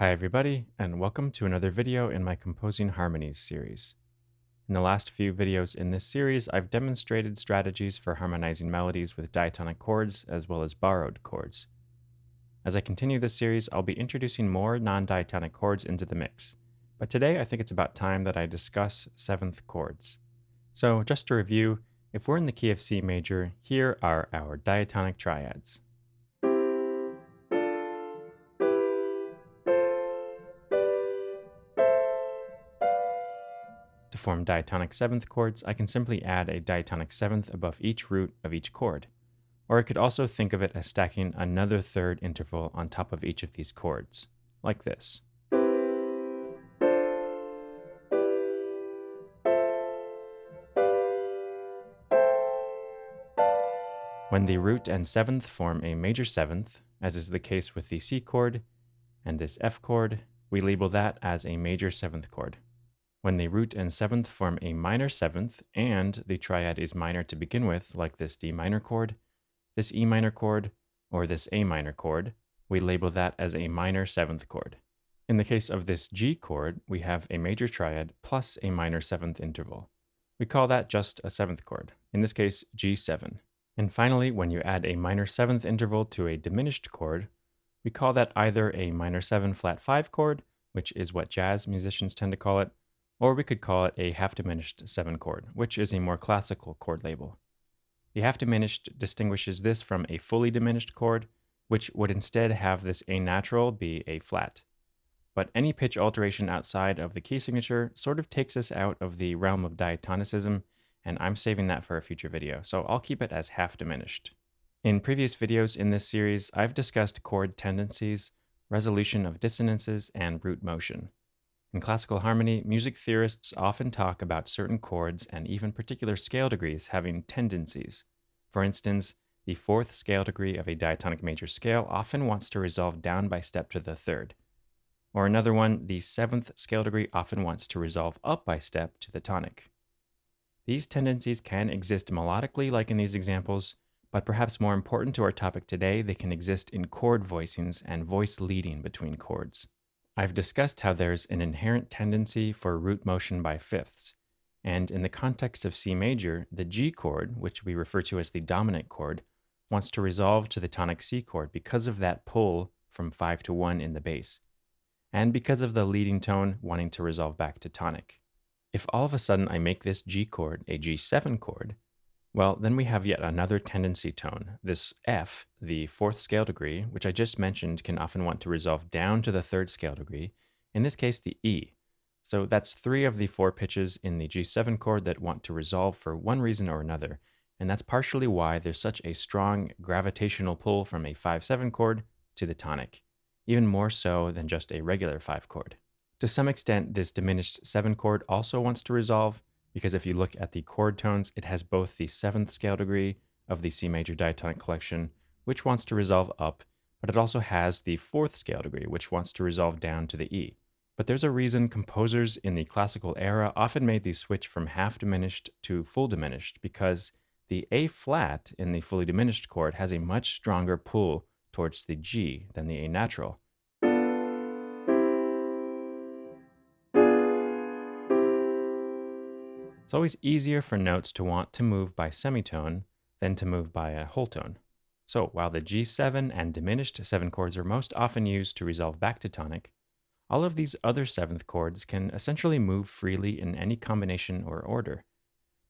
Hi everybody, and welcome to another video in my Composing Harmonies series. In the last few videos in this series, I've demonstrated strategies for harmonizing melodies with diatonic chords as well as borrowed chords. As I continue this series, I'll be introducing more non-diatonic chords into the mix, but today I think it's about time that I discuss seventh chords. So just to review, if we're in the key of C major, here are our diatonic triads. To form diatonic seventh chords, I can simply add a diatonic seventh above each root of each chord. Or I could also think of it as stacking another third interval on top of each of these chords, like this. When the root and seventh form a major seventh, as is the case with the C chord and this F chord, we label that as a major seventh chord. When the root and seventh form a minor seventh, and the triad is minor to begin with, like this D minor chord, this E minor chord, or this A minor chord, we label that as a minor seventh chord. In the case of this G chord, we have a major triad plus a minor seventh interval. We call that just a seventh chord, in this case G7. And finally, when you add a minor seventh interval to a diminished chord, we call that either a minor 7 flat 5 chord, which is what jazz musicians tend to call it, or we could call it a half diminished 7 chord, which is a more classical chord label. The half diminished distinguishes this from a fully diminished chord, which would instead have this A natural be A flat. But any pitch alteration outside of the key signature sort of takes us out of the realm of diatonicism, and I'm saving that for a future video, so I'll keep it as half diminished. In previous videos in this series, I've discussed chord tendencies, resolution of dissonances, and root motion. In classical harmony, music theorists often talk about certain chords and even particular scale degrees having tendencies. For instance, the fourth scale degree of a diatonic major scale often wants to resolve down by step to the third. Or another one, the seventh scale degree often wants to resolve up by step to the tonic. These tendencies can exist melodically, like in these examples, but perhaps more important to our topic today, they can exist in chord voicings and voice leading between chords. I've discussed how there's an inherent tendency for root motion by fifths, and in the context of C major, the G chord, which we refer to as the dominant chord, wants to resolve to the tonic C chord because of that pull from 5 to 1 in the bass, and because of the leading tone wanting to resolve back to tonic. If all of a sudden I make this G chord a G7 chord, well, then we have yet another tendency tone. This F, the fourth scale degree, which I just mentioned can often want to resolve down to the third scale degree, in this case the E. So that's 3 of the 4 pitches in the G7 chord that want to resolve for one reason or another, and that's partially why there's such a strong gravitational pull from a 5-7 chord to the tonic, even more so than just a regular 5 chord. To some extent, this diminished 7 chord also wants to resolve, because if you look at the chord tones, it has both the 7th scale degree of the C major diatonic collection, which wants to resolve up, but it also has the 4th scale degree, which wants to resolve down to the E. But there's a reason composers in the classical era often made the switch from half diminished to full diminished, because the A flat in the fully diminished chord has a much stronger pull towards the G than the A natural. It's always easier for notes to want to move by semitone than to move by a whole tone. So while the G7 and diminished 7 chords are most often used to resolve back to tonic, all of these other 7th chords can essentially move freely in any combination or order.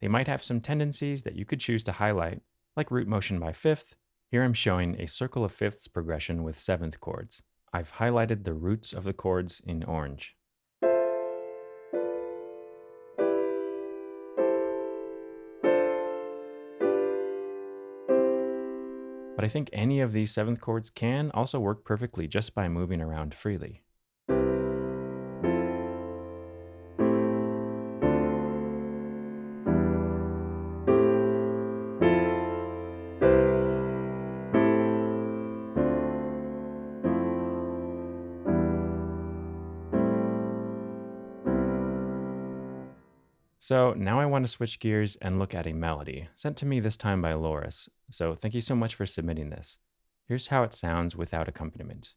They might have some tendencies that you could choose to highlight, like root motion by fifth. Here I'm showing a circle of fifths progression with 7th chords. I've highlighted the roots of the chords in orange. But I think any of these 7th chords can also work perfectly just by moving around freely. So now I want to switch gears and look at a melody, sent to me this time by Loris. So thank you so much for submitting this. Here's how it sounds without accompaniment.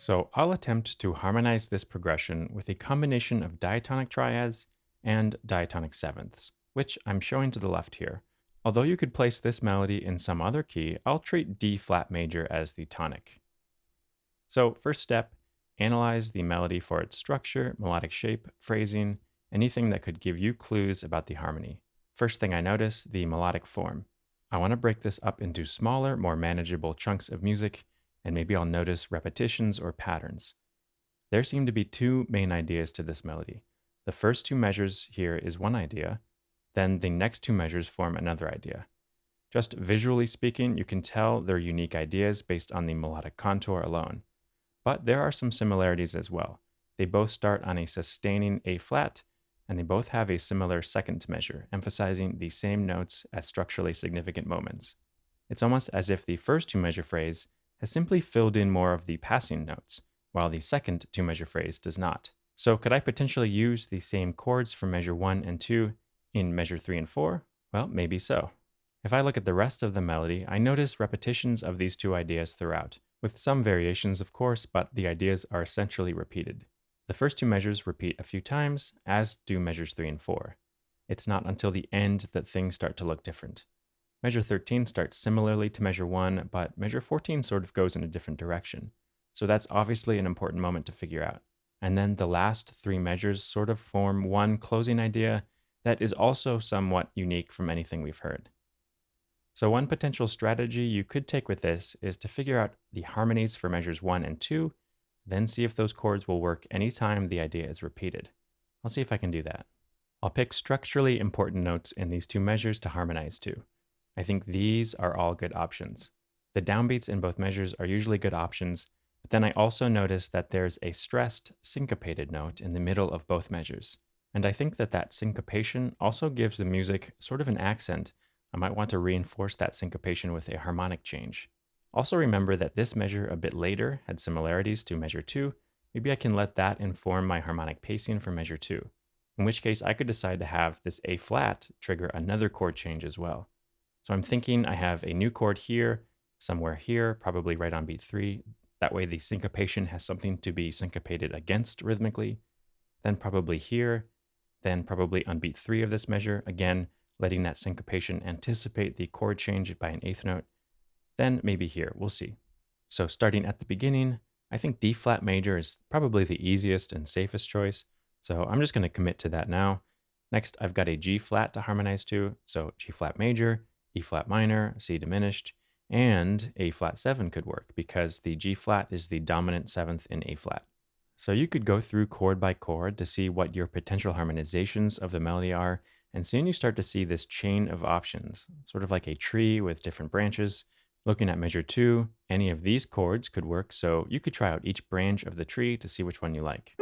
So I'll attempt to harmonize this progression with a combination of diatonic triads and diatonic sevenths, which I'm showing to the left here. Although you could place this melody in some other key, I'll treat D flat major as the tonic. So first step, analyze the melody for its structure, melodic shape, phrasing, anything that could give you clues about the harmony. First thing I notice, the melodic form. I want to break this up into smaller, more manageable chunks of music, and maybe I'll notice repetitions or patterns. There seem to be two main ideas to this melody. The first two measures here is one idea, then the next two measures form another idea. Just visually speaking, you can tell they're unique ideas based on the melodic contour alone. But there are some similarities as well. They both start on a sustaining A flat, and they both have a similar second measure, emphasizing the same notes at structurally significant moments. It's almost as if the first two measure phrase has simply filled in more of the passing notes, while the second two measure phrase does not. So could I potentially use the same chords for measure 1 and 2 in measure 3 and 4? Well, maybe so. If I look at the rest of the melody, I notice repetitions of these two ideas throughout, with some variations of course, but the ideas are essentially repeated. The first two measures repeat a few times, as do measures 3 and 4. It's not until the end that things start to look different. Measure 13 starts similarly to measure 1, but measure 14 sort of goes in a different direction. So that's obviously an important moment to figure out. And then the last three measures sort of form one closing idea that is also somewhat unique from anything we've heard. So one potential strategy you could take with this is to figure out the harmonies for measures 1 and 2, then see if those chords will work anytime the idea is repeated. I'll see if I can do that. I'll pick structurally important notes in these two measures to harmonize to. I think these are all good options. The downbeats in both measures are usually good options, but then I also notice that there's a stressed, syncopated note in the middle of both measures. And I think that syncopation also gives the music sort of an accent. I might want to reinforce that syncopation with a harmonic change. Also remember that this measure a bit later had similarities to measure 2. Maybe I can let that inform my harmonic pacing for measure 2. In which case I could decide to have this A flat trigger another chord change as well. So I'm thinking I have a new chord here, somewhere here, probably right on beat 3. That way the syncopation has something to be syncopated against rhythmically. Then probably here, then probably on beat 3 of this measure, again, letting that syncopation anticipate the chord change by an eighth note. Then maybe here, we'll see. So starting at the beginning, I think D flat major is probably the easiest and safest choice. So I'm just going to commit to that now. Next, I've got a G flat to harmonize to. So G flat major, E flat minor, C diminished, and A flat 7 could work because the G flat is the dominant seventh in A flat. So you could go through chord by chord to see what your potential harmonizations of the melody are, and soon you start to see this chain of options, sort of like a tree with different branches. Looking at measure 2, any of these chords could work, so you could try out each branch of the tree to see which one you like.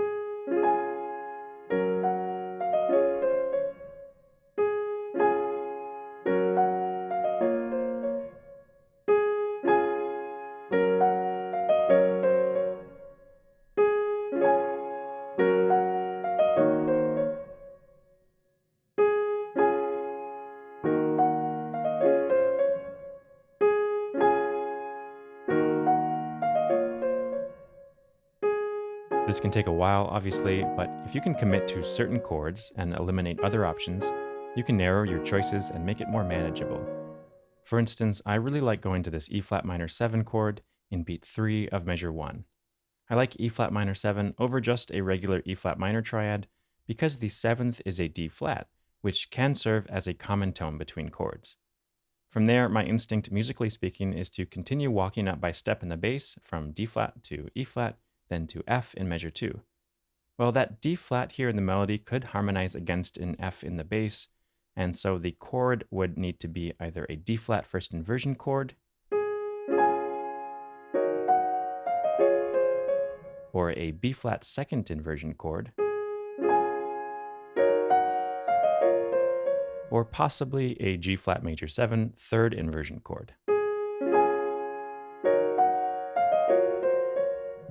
This can take a while, obviously, but if you can commit to certain chords and eliminate other options, you can narrow your choices and make it more manageable. For instance, I really like going to this E flat minor 7 chord in beat 3 of measure 1. I like E flat minor 7 over just a regular E flat minor triad because the 7th is a D flat, which can serve as a common tone between chords. From there, my instinct, musically speaking, is to continue walking up by step in the bass from D flat to E flat, then to F in measure 2. Well, that D flat here in the melody could harmonize against an F in the bass, and so the chord would need to be either a D flat first inversion chord or a B flat second inversion chord, or possibly a G flat major 7 third inversion chord.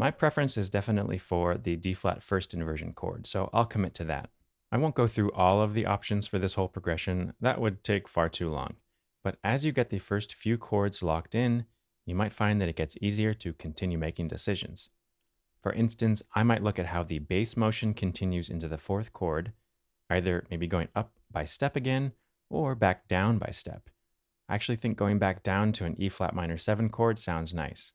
My preference is definitely for the D flat first inversion chord, so I'll commit to that. I won't go through all of the options for this whole progression, that would take far too long. But as you get the first few chords locked in, you might find that it gets easier to continue making decisions. For instance, I might look at how the bass motion continues into the fourth chord, either maybe going up by step again or back down by step. I actually think going back down to an E flat minor 7 chord sounds nice.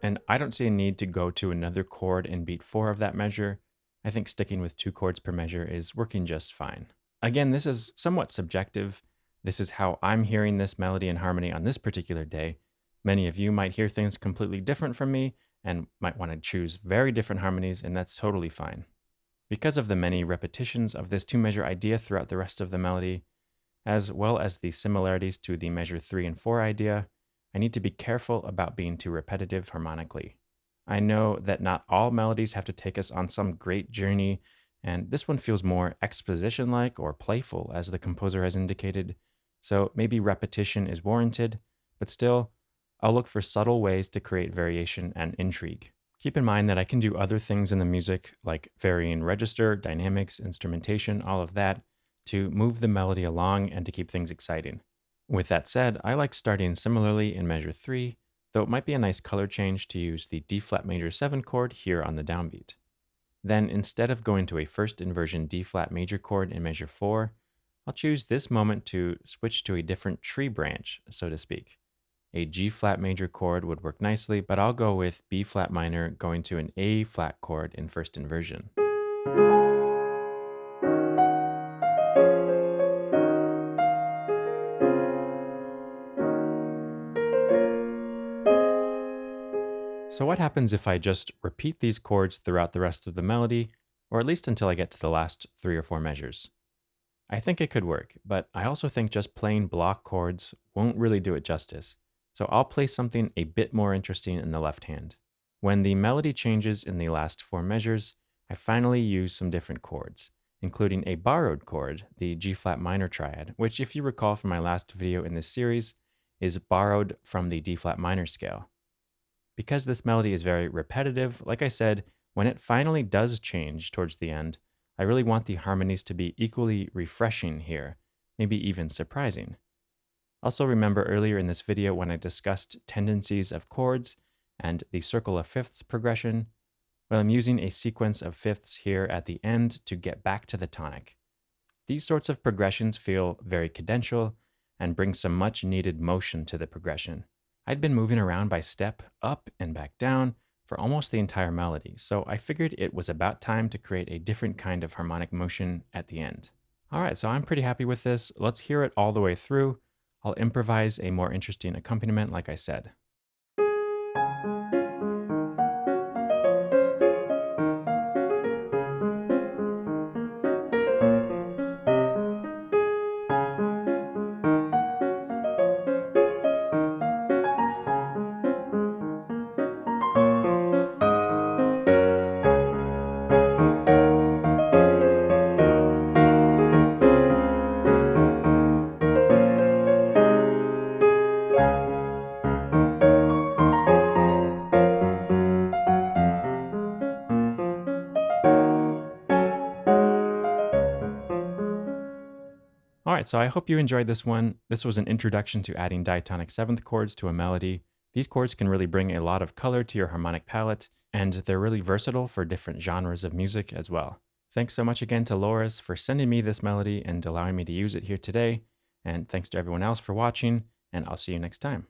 And I don't see a need to go to another chord in beat 4 of that measure. I think sticking with 2 chords per measure is working just fine. Again, this is somewhat subjective. This is how I'm hearing this melody and harmony on this particular day. Many of you might hear things completely different from me and might want to choose very different harmonies, and that's totally fine. Because of the many repetitions of this 2-measure idea throughout the rest of the melody, as well as the similarities to the measure 3 and 4 idea, I need to be careful about being too repetitive harmonically. I know that not all melodies have to take us on some great journey, and this one feels more exposition-like or playful, as the composer has indicated, so maybe repetition is warranted, but still, I'll look for subtle ways to create variation and intrigue. Keep in mind that I can do other things in the music, like varying register, dynamics, instrumentation, all of that, to move the melody along and to keep things exciting. With that said, I like starting similarly in measure 3, though it might be a nice color change to use the D flat major 7 chord here on the downbeat. Then, instead of going to a first inversion D flat major chord in measure 4, I'll choose this moment to switch to a different tree branch, so to speak. A G flat major chord would work nicely, but I'll go with B flat minor going to an A flat chord in first inversion. So what happens if I just repeat these chords throughout the rest of the melody, or at least until I get to the last 3 or 4 measures? I think it could work, but I also think just plain block chords won't really do it justice, so I'll play something a bit more interesting in the left hand. When the melody changes in the last 4 measures, I finally use some different chords, including a borrowed chord, the G flat minor triad, which, if you recall from my last video in this series, is borrowed from the D flat minor scale. Because this melody is very repetitive, like I said, when it finally does change towards the end, I really want the harmonies to be equally refreshing here, maybe even surprising. Also, remember earlier in this video when I discussed tendencies of chords and the circle of fifths progression? Well, I'm using a sequence of fifths here at the end to get back to the tonic. These sorts of progressions feel very cadential and bring some much needed motion to the progression. I'd been moving around by step, up and back down, for almost the entire melody, so I figured it was about time to create a different kind of harmonic motion at the end. Alright, so I'm pretty happy with this. Let's hear it all the way through. I'll improvise a more interesting accompaniment, like I said. Alright, so I hope you enjoyed this one. This was an introduction to adding diatonic 7th chords to a melody. These chords can really bring a lot of color to your harmonic palette, and they're really versatile for different genres of music as well. Thanks so much again to Loris for sending me this melody and allowing me to use it here today, and thanks to everyone else for watching, and I'll see you next time.